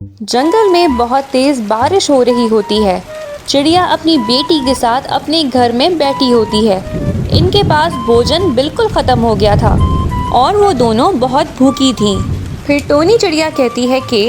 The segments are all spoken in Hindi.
जंगल में बहुत तेज बारिश हो रही होती है। चिड़िया अपनी बेटी के साथ अपने घर में बैठी होती है। इनके पास भोजन बिल्कुल खत्म हो गया था और वो दोनों बहुत भूखी थीं। फिर टोनी चिड़िया कहती है कि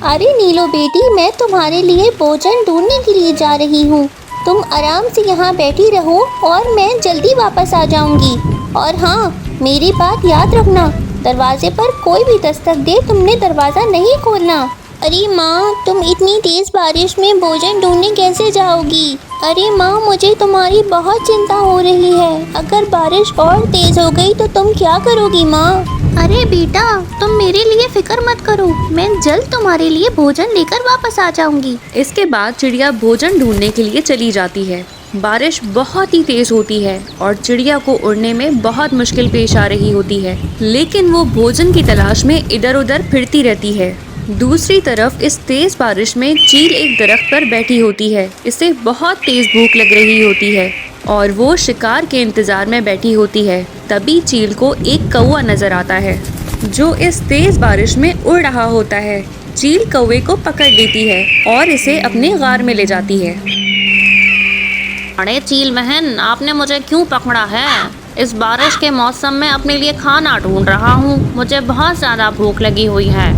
अरे नीलो बेटी, मैं तुम्हारे लिए भोजन ढूंढने के लिए जा रही हूँ। तुम आराम से यहाँ बैठी रहो और मैं जल्दी वापस आ जाऊंगी। और हाँ, मेरी बात याद रखना, दरवाजे पर कोई भी दस्तक दे तुमने दरवाज़ा नहीं खोलना। अरे माँ, तुम इतनी तेज़ बारिश में भोजन ढूंढने कैसे जाओगी? अरे माँ, मुझे तुम्हारी बहुत चिंता हो रही है। अगर बारिश और तेज़ हो गई तो तुम क्या करोगी माँ? अरे बेटा, तुम मेरे लिए फिक्र मत करो, मैं जल्द तुम्हारे लिए भोजन लेकर वापस आ जाऊंगी। इसके बाद चिड़िया भोजन ढूंढने के लिए चली जाती है। बारिश बहुत ही तेज होती है और चिड़िया को उड़ने में बहुत मुश्किल पेश आ रही होती है, लेकिन वो भोजन की तलाश में इधर उधर फिरती रहती है। दूसरी तरफ इस तेज बारिश में चील एक दरख्त पर बैठी होती है। इसे बहुत तेज भूख लग रही होती है और वो शिकार के इंतजार में बैठी होती है। तभी चील को एक कौवा नजर आता है जो इस तेज बारिश में उड़ रहा होता है। चील कौवे को पकड़ लेती है और इसे अपने गार में ले जाती है। अरे चील बहन, आपने मुझे क्यों पकड़ा है? इस बारिश के मौसम में अपने लिए खाना ढूंढ रहा हूँ। मुझे बहुत ज्यादा भूख लगी हुई है,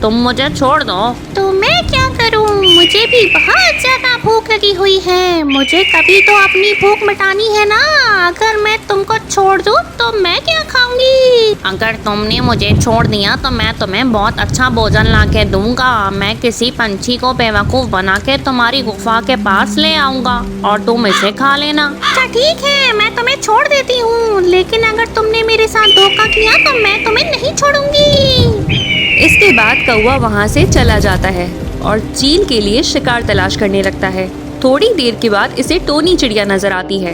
तुम मुझे छोड़ दो। तो मैं क्या करूं? मुझे भी बहुत ज्यादा भूख लगी हुई है। मुझे कभी तो अपनी भूख मिटानी है ना। अगर मैं तुमको छोड़ दूं तो मैं क्या खाऊंगी? अगर तुमने मुझे छोड़ दिया तो मैं तुम्हें बहुत अच्छा भोजन ला के दूंगा। मैं किसी पंछी को बेवकूफ बना के तुम्हारी गुफा के पास ले आऊंगा और तुम इसे खा लेना। अच्छा ठीक है, मैं तुम्हें छोड़ देती हूँ, लेकिन अगर तुमने मेरे साथ धोखा किया तो मैं तुम्हें नहीं छोड़ूंगी। इसके बाद कौवा वहाँ से चला जाता है और चील के लिए शिकार तलाश करने लगता है। थोड़ी देर के बाद इसे टोनी चिड़िया नजर आती है।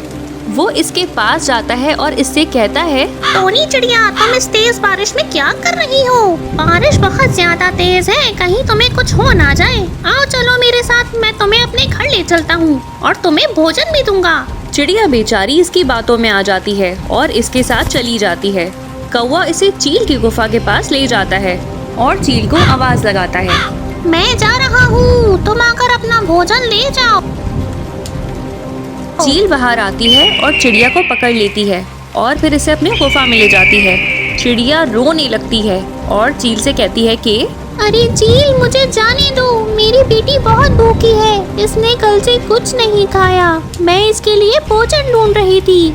वो इसके पास जाता है और इससे कहता है, टोनी चिड़िया, तुम इस तेज बारिश में क्या कर रही हो? बारिश बहुत ज्यादा तेज है, कहीं तुम्हें कुछ हो ना जाए। आओ चलो मेरे साथ, मैं तुम्हें अपने घर ले चलता हूँ और तुम्हें भोजन भी दूंगा। चिड़िया बेचारी इसकी बातों में आ जाती है और इसके साथ चली जाती है। कौवा इसे चील की गुफा के पास ले जाता है और चील को आवाज लगाता है, मैं जा रहा हूँ, तुम आकर अपना भोजन ले जाओ। चील बाहर आती है और चिड़िया को पकड़ लेती है और फिर इसे अपने गुफा में ले जाती है। चिड़िया रोने लगती है और चील से कहती है कि अरे चील, मुझे जाने दो, मेरी बेटी बहुत भूखी है, इसने कल से कुछ नहीं खाया। मैं इसके लिए भोजन ढूंढ रही थी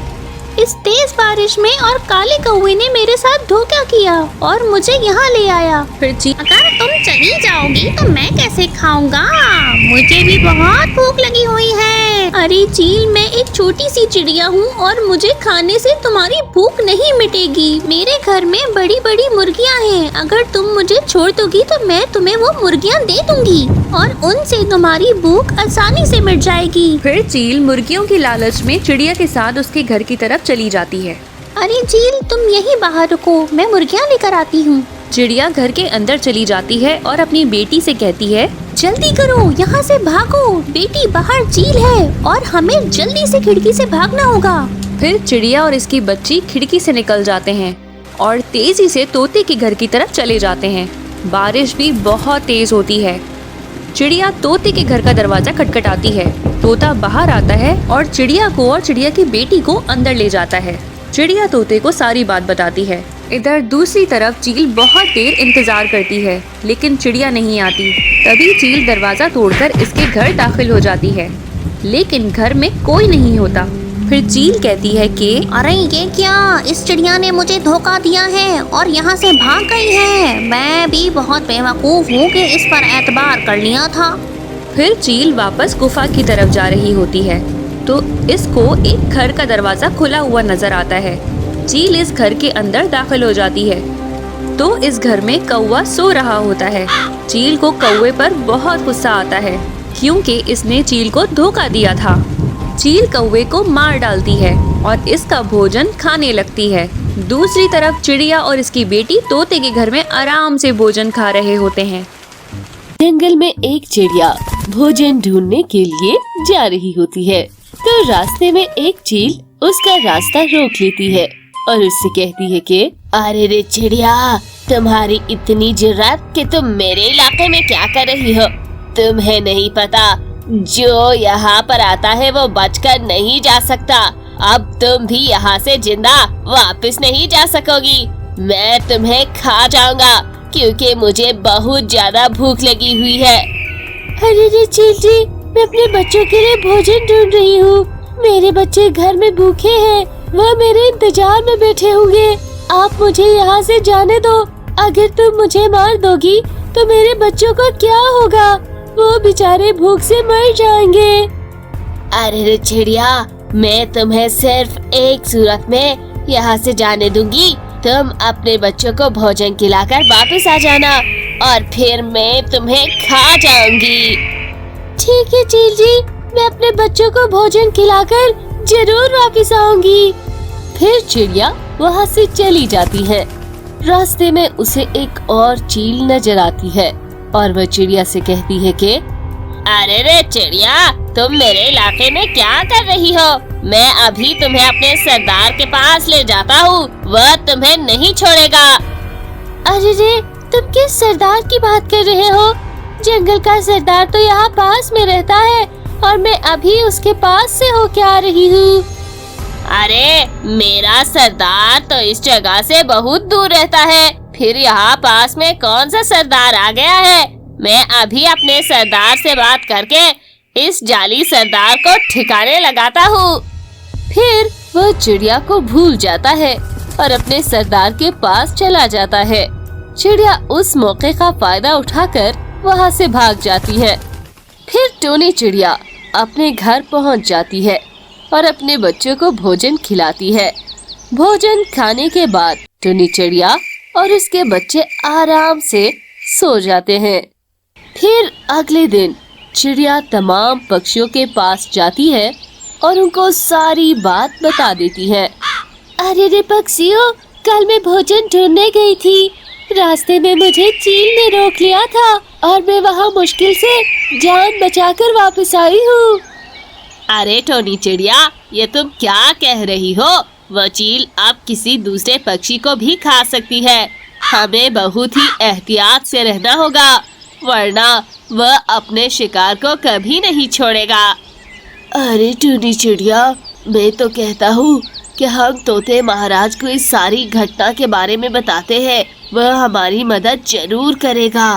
इस तेज बारिश में और काले कौवे ने मेरे साथ धोखा किया और मुझे यहाँ ले आया। फिर चील, अगर तुम चली जाओगी तो मैं कैसे खाऊंगा? मुझे भी बहुत भूख लगी हुई है। अरे चील, मैं एक छोटी सी चिड़िया हूँ और मुझे खाने से तुम्हारी भूख नहीं मिटेगी। मेरे घर में बड़ी बड़ी मुर्गियाँ हैं। अगर तुम मुझे छोड़ दोगी तो मैं तुम्हें वो मुर्गियाँ दे दूंगी और उनसे तुम्हारी भूख आसानी से मिट जाएगी। फिर चील मुर्गियों की लालच में चिड़िया के साथ उसके घर की तरफ चली जाती है। अरे चील, तुम यहीं बाहर रुको, मैं मुर्गियाँ लेकर आती हूँ। चिड़िया घर के अंदर चली जाती है और अपनी बेटी से कहती है, जल्दी करो, यहाँ से भागो, बेटी बाहर चील है और हमें जल्दी से खिड़की से भागना होगा। फिर चिड़िया और इसकी बच्ची खिड़की से निकल जाते हैं और तेजी से तोते के घर की तरफ चले जाते हैं। बारिश भी बहुत तेज होती है। चिड़िया तोते के घर का दरवाजा खटखटाती है। तोता बाहर आता है और चिड़िया को और चिड़िया की बेटी को अंदर ले जाता है। चिड़िया तोते को सारी बात बताती है। इधर दूसरी तरफ चील बहुत देर इंतजार करती है, लेकिन चिड़िया नहीं आती। तभी चील दरवाजा तोड़कर इसके घर दाखिल हो जाती है, लेकिन घर में कोई नहीं होता। फिर चील कहती है कि अरे ये क्या, इस चिड़िया ने मुझे धोखा दिया है और यहाँ से भाग गई है। मैं भी बहुत बेवकूफ हूँ कि इस पर एतबार कर लिया था। फिर चील वापस गुफा की तरफ जा रही होती है तो इसको एक घर का दरवाजा खुला हुआ नजर आता है। चील इस घर के अंदर दाखिल हो जाती है तो इस घर में कौवा सो रहा होता है। चील को कौवे पर बहुत गुस्सा आता है क्योंकि इसने चील को धोखा दिया था। चील कौवे को मार डालती है और इसका भोजन खाने लगती है। दूसरी तरफ चिड़िया और इसकी बेटी तोते के घर में आराम से भोजन खा रहे होते हैं। जंगल में एक चिड़िया भोजन ढूंढने के लिए जा रही होती है तो रास्ते में एक चील उसका रास्ता रोक लेती है। और उससे कहती है कि अरे रे चिड़िया, तुम्हारी इतनी जुर्रत कि तुम मेरे इलाके में क्या कर रही हो? तुम्हें नहीं पता, जो यहाँ पर आता है वो बचकर नहीं जा सकता। अब तुम भी यहाँ से जिंदा वापस नहीं जा सकोगी। मैं तुम्हें खा जाऊंगा क्योंकि मुझे बहुत ज्यादा भूख लगी हुई है। अरे रे चील जी, मैं अपने बच्चों के लिए भोजन ढूंढ रही हूँ। मेरे बच्चे घर में भूखे हैं, वह मेरे इंतजार में बैठे होंगे। आप मुझे यहाँ से जाने दो। अगर तुम मुझे मार दोगी तो मेरे बच्चों का क्या होगा? वो बेचारे भूख से मर जाएंगे। अरे रे चिड़िया, मैं तुम्हें सिर्फ एक सूरत में यहाँ से जाने दूंगी। तुम अपने बच्चों को भोजन खिलाकर वापस आ जाना और फिर मैं तुम्हें खा जाऊंगी। ठीक है चील जी, मैं अपने बच्चों को भोजन खिलाकर जरूर वापस आऊंगी। फिर चिड़िया वहाँ से चली जाती है। रास्ते में उसे एक और चील नजर आती है और वह चिड़िया से कहती है कि अरे रे चिड़िया, तुम मेरे इलाके में क्या कर रही हो? मैं अभी तुम्हें अपने सरदार के पास ले जाता हूँ, वह तुम्हें नहीं छोड़ेगा। अरे रे, तुम किस सरदार की बात कर रहे हो? जंगल का सरदार तो यहाँ पास में रहता है और मैं अभी उसके पास से होके आ रही हूँ। अरे मेरा सरदार तो इस जगह से बहुत दूर रहता है, फिर यहाँ पास में कौन सा सरदार आ गया है? मैं अभी अपने सरदार से बात करके इस जाली सरदार को ठिकाने लगाता हूँ। फिर वह चिड़िया को भूल जाता है और अपने सरदार के पास चला जाता है। चिड़िया उस मौके का फायदा उठाकर वहाँ से भाग जाती है। फिर टोनी चिड़िया अपने घर पहुँच जाती है और अपने बच्चों को भोजन खिलाती है। भोजन खाने के बाद टोनी चिड़िया और उसके बच्चे आराम से सो जाते हैं। फिर अगले दिन चिड़िया तमाम पक्षियों के पास जाती है और उनको सारी बात बता देती है। अरे रे पक्षियों, कल मैं भोजन ढूंढने गई थी। रास्ते में मुझे चील ने रोक लिया था और मैं वहाँ मुश्किल से जान बचाकर वापस आई हूँ। अरे टोनी चिड़िया, ये तुम क्या कह रही हो? वह चील अब किसी दूसरे पक्षी को भी खा सकती है। हमें बहुत ही एहतियात से रहना होगा, वरना वह अपने शिकार को कभी नहीं छोड़ेगा। अरे टोनी चिड़िया, मैं तो कहता हूँ कि हम तोते महाराज को इस सारी घटना के बारे में बताते हैं, वह हमारी मदद जरूर करेगा।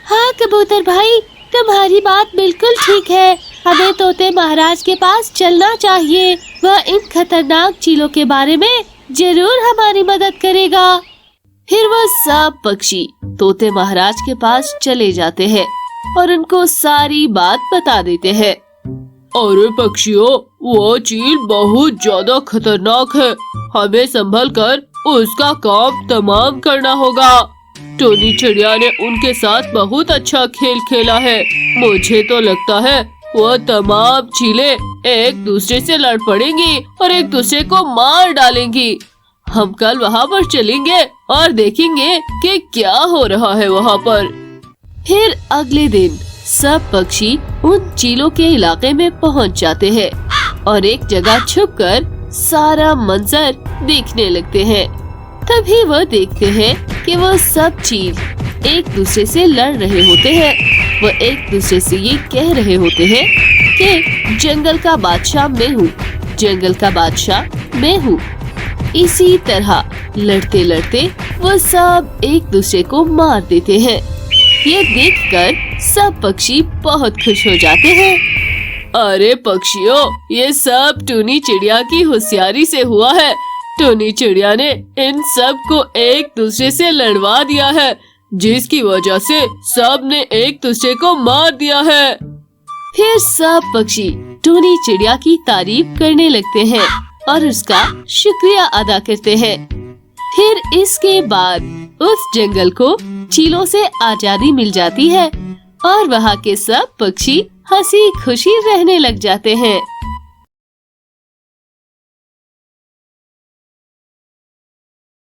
हाँ कबूतर भाई, तुम्हारी बात बिल्कुल ठीक है। हमें तोते महाराज के पास चलना चाहिए, वह इन खतरनाक चीलों के बारे में जरूर हमारी मदद करेगा। फिर वह सब पक्षी तोते महाराज के पास चले जाते हैं और उनको सारी बात बता देते हैं। अरे पक्षियों, वो चील बहुत ज्यादा खतरनाक है, हमें संभल कर उसका काम तमाम करना होगा। टोनी चिड़िया ने उनके साथ बहुत अच्छा खेल खेला है। मुझे तो लगता है वह तमाम चीलें एक दूसरे से लड़ पड़ेंगी और एक दूसरे को मार डालेंगी। हम कल वहाँ पर चलेंगे और देखेंगे कि क्या हो रहा है वहाँ पर। फिर अगले दिन सब पक्षी उन चीलों के इलाके में पहुँच जाते हैं और एक जगह छुपकर सारा मंजर देखने लगते हैं। तभी वह देखते हैं कि वह सब चील एक दूसरे से लड़ रहे होते हैं। वह एक दूसरे से ये कह रहे होते हैं कि जंगल का बादशाह मैं हूँ, जंगल का बादशाह मैं हूँ। इसी तरह लड़ते लड़ते वह सब एक दूसरे को मार देते हैं। ये देखकर सब पक्षी बहुत खुश हो जाते हैं। अरे पक्षियों, ये सब टोनी चिड़िया की होशियारी से हुआ है। टोनी चिड़िया ने इन सब को एक दूसरे से लड़वा दिया है, जिसकी वजह से सब ने एक दूसरे को मार दिया है। फिर सब पक्षी टोनी चिड़िया की तारीफ करने लगते हैं और उसका शुक्रिया अदा करते हैं। फिर इसके बाद उस जंगल को चीलों से आजादी मिल जाती है और वहाँ के सब पक्षी हंसी खुशी रहने लग जाते हैं।